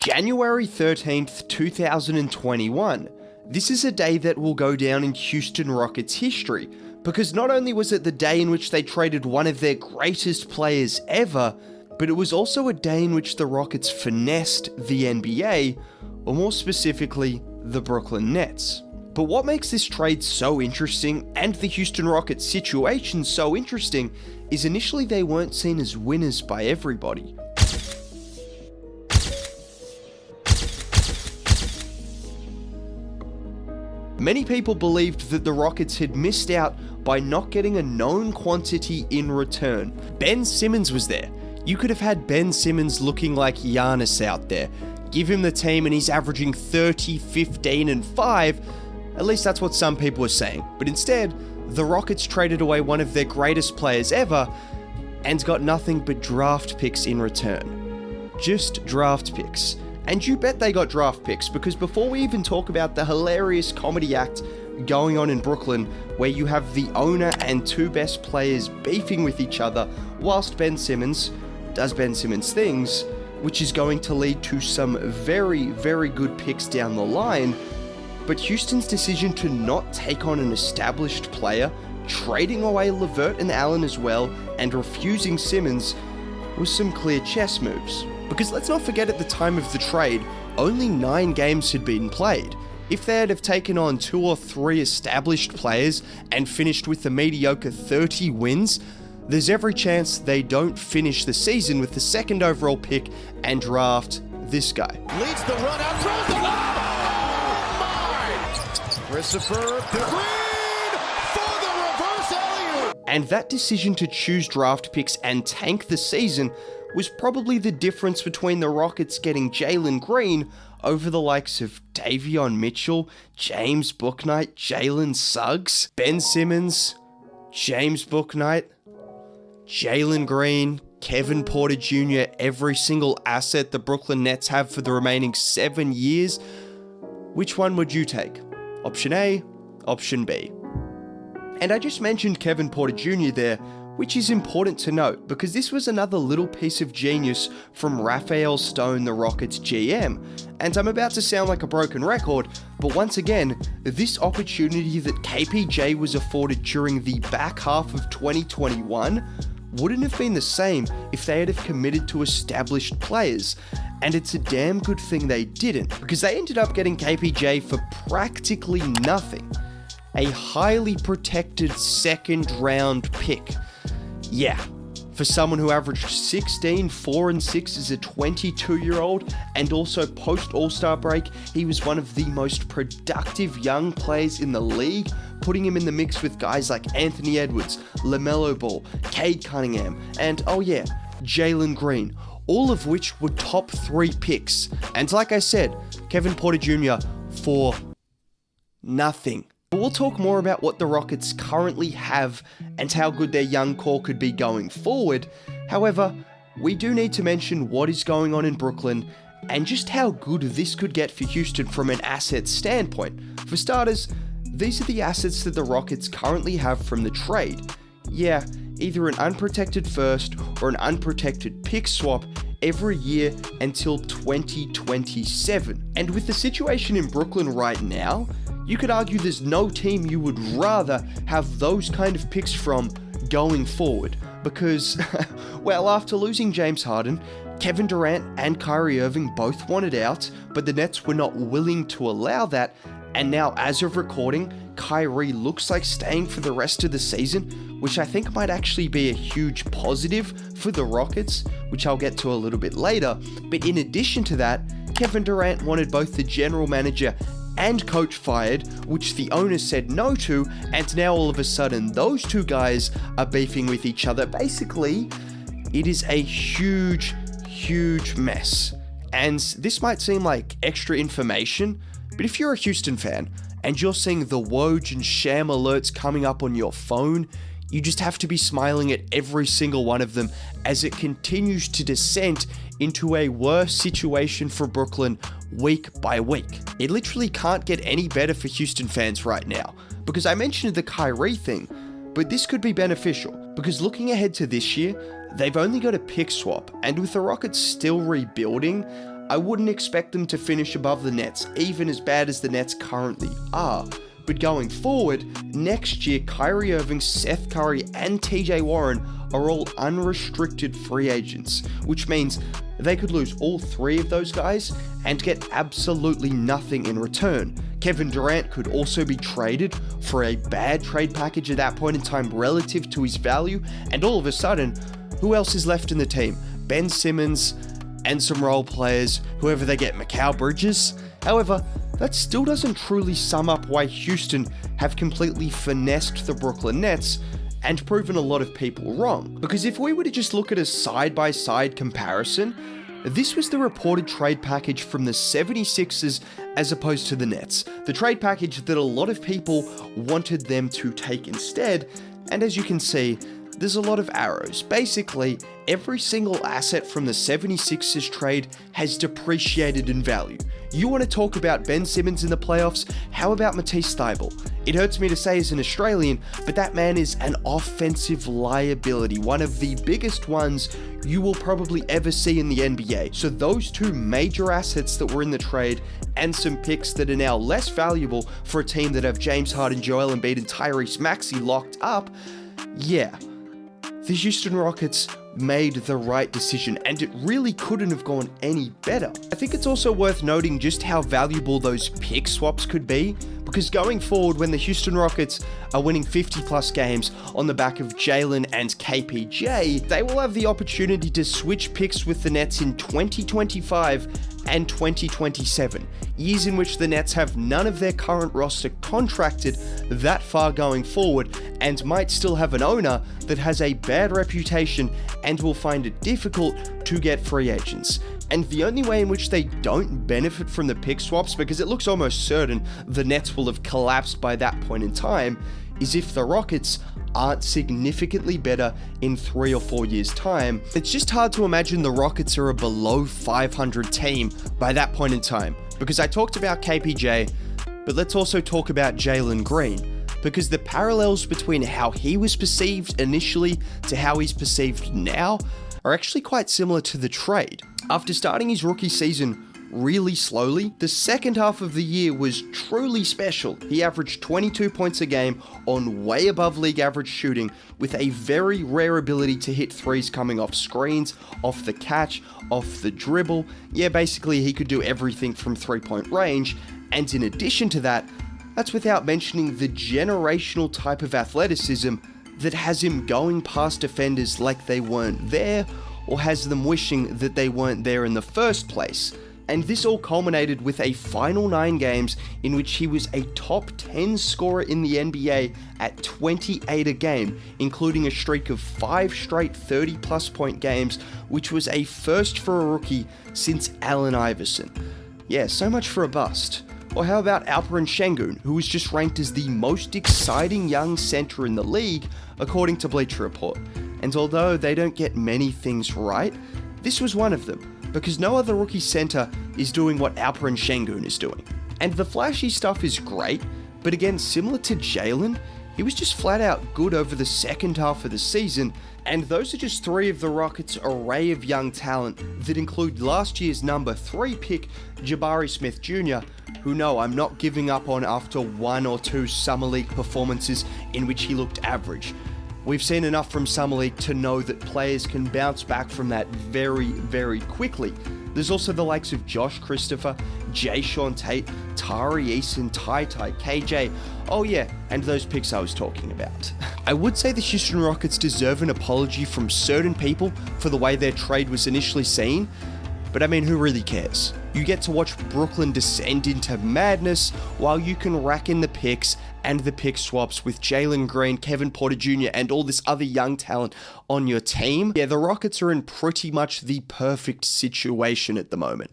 January 13th, 2021. This is a day that will go down in Houston Rockets history, because not only was it the day in which they traded one of their greatest players ever, but it was also a day in which the Rockets finessed the NBA, or more specifically, the Brooklyn Nets. But what makes this trade so interesting, and the Houston Rockets situation so interesting, is initially they weren't seen as winners by everybody. Many people believed that the Rockets had missed out by not getting a known quantity in return. Ben Simmons was there. You could have had Ben Simmons looking like Giannis out there. Give him the team and he's averaging 30, 15, and 5. At least that's what some people were saying. But instead, the Rockets traded away one of their greatest players ever and got nothing but draft picks in return. Just draft picks. And you bet they got draft picks, because before we even talk about the hilarious comedy act going on in Brooklyn, where you have the owner and two best players beefing with each other, whilst Ben Simmons does Ben Simmons things, which is going to lead to some very, very good picks down the line. But Houston's decision to not take on an established player, trading away LeVert and Allen as well, and refusing Simmons, was some clear chess moves. Because let's not forget, at the time of the trade, only 9 games had been played. If they had have taken on 2 or 3 established players and finished with a mediocre 30 wins, there's every chance they don't finish the season with the 2nd overall pick and draft this guy. Leads the run out, throws the lob. Oh my! Christopher Green for the reverse alley-oop. And that decision to choose draft picks and tank the season was probably the difference between the Rockets getting Jalen Green over the likes of Davion Mitchell, James Bouknight, Jalen Suggs, Ben Simmons, James Bouknight, Jalen Green, Kevin Porter Jr., every single asset the Brooklyn Nets have for the remaining 7 years. Which one would you take? Option A, option B. And I just mentioned Kevin Porter Jr. there, which is important to note, because this was another little piece of genius from Raphael Stone, the Rockets GM. And I'm about to sound like a broken record, but once again, this opportunity that KPJ was afforded during the back half of 2021 wouldn't have been the same if they had have committed to established players. And it's a damn good thing they didn't, because they ended up getting KPJ for practically nothing. A highly protected 2nd round pick. Yeah, for someone who averaged 16, 4, and 6 as a 22-year-old, and also post-All-Star break, he was one of the most productive young players in the league, putting him in the mix with guys like Anthony Edwards, LaMelo Ball, Cade Cunningham, and oh yeah, Jalen Green, all of which were top 3 picks. And like I said, Kevin Porter Jr. for nothing. We'll talk more about what the Rockets currently have and how good their young core could be going forward. However, we do need to mention what is going on in Brooklyn and just how good this could get for Houston from an asset standpoint. For starters, these are the assets that the Rockets currently have from the trade. Yeah, either an unprotected first or an unprotected pick swap every year until 2027. And with the situation in Brooklyn right now, you could argue there's no team you would rather have those kind of picks from going forward. Because, well, after losing James Harden, Kevin Durant and Kyrie Irving both wanted out, but the Nets were not willing to allow that. And now, as of recording, Kyrie looks like staying for the rest of the season, which I think might actually be a huge positive for the Rockets, which I'll get to a little bit later. But in addition to that, Kevin Durant wanted both the general manager and coach fired, which the owner said no to, and now all of a sudden those two guys are beefing with each other. Basically, it is a huge, huge mess. And this might seem like extra information, but if you're a Houston fan and you're seeing the Woj and Sham alerts coming up on your phone, you just have to be smiling at every single one of them as it continues to descend into a worse situation for Brooklyn week by week. It literally can't get any better for Houston fans right now, because I mentioned the Kyrie thing, but this could be beneficial, because looking ahead to this year, they've only got a pick swap, and with the Rockets still rebuilding, I wouldn't expect them to finish above the Nets, even as bad as the Nets currently are. But going forward, next year, Kyrie Irving, Seth Curry, and TJ Warren are all unrestricted free agents, which means they could lose all three of those guys and get absolutely nothing in return. Kevin Durant could also be traded for a bad trade package at that point in time relative to his value, and all of a sudden, who else is left in the team? Ben Simmons and some role players, whoever they get, Mikal Bridges. However, that still doesn't truly sum up why Houston have completely finessed the Brooklyn Nets and proven a lot of people wrong. Because if we were to just look at a side-by-side comparison, this was the reported trade package from the 76ers as opposed to the Nets. The trade package that a lot of people wanted them to take instead, and as you can see, there's a lot of arrows. Basically, every single asset from the 76ers trade has depreciated in value. You want to talk about Ben Simmons in the playoffs? How about Matisse Thybulle? It hurts me to say as an Australian, but that man is an offensive liability, one of the biggest ones you will probably ever see in the NBA. So those two major assets that were in the trade and some picks that are now less valuable for a team that have James Harden, Joel Embiid, and Tyrese Maxey locked up, yeah, the Houston Rockets made the right decision, and it really couldn't have gone any better. I think it's also worth noting just how valuable those pick swaps could be, because going forward, when the Houston Rockets are winning 50 plus games on the back of Jalen and KPJ, they will have the opportunity to switch picks with the Nets in 2025 and 2027, years in which the Nets have none of their current roster contracted that far going forward, and might still have an owner that has a bad reputation and will find it difficult to get free agents. And the only way in which they don't benefit from the pick swaps, because it looks almost certain the Nets will have collapsed by that point in time, is if the Rockets aren't significantly better in 3 or 4 years' time. It's just hard to imagine the Rockets are a below 500 team by that point in time, because I talked about KPJ, but let's also talk about Jalen Green, because the parallels between how he was perceived initially to how he's perceived now are actually quite similar to the trade. After starting his rookie season really slowly, the second half of the year was truly special. He averaged 22 points a game on way above league average shooting, with a very rare ability to hit threes coming off screens, off the catch, off the dribble. Yeah, basically he could do everything from 3-point range, and in addition to that, that's without mentioning the generational type of athleticism that has him going past defenders like they weren't there, or has them wishing that they weren't there in the first place. And this all culminated with a final 9 games in which he was a top 10 scorer in the NBA at 28 a game, including a streak of 5 straight 30-plus point games, which was a first for a rookie since Allen Iverson. Yeah, so much for a bust. Or how about Alperen Şengün, who was just ranked as the most exciting young center in the league, according to Bleacher Report. And although they don't get many things right, this was one of them, because no other rookie center is doing what Alperen Şengün is doing. And the flashy stuff is great, but again, similar to Jalen, he was just flat out good over the second half of the season, and those are just 3 of the Rockets' array of young talent that include last year's number 3 pick, Jabari Smith Jr., who no, I'm not giving up on after 1 or 2 Summer League performances in which he looked average. We've seen enough from Summer League to know that players can bounce back from that very, very quickly. There's also the likes of Josh Christopher, Jayshawn Tate, Tari Eason, Ty, KJ. Oh yeah, and those picks I was talking about. I would say the Houston Rockets deserve an apology from certain people for the way their trade was initially seen, but I mean, who really cares? You get to watch Brooklyn descend into madness while you can rack in the picks and the pick swaps with Jalen Green, Kevin Porter Jr., and all this other young talent on your team. Yeah, the Rockets are in pretty much the perfect situation at the moment.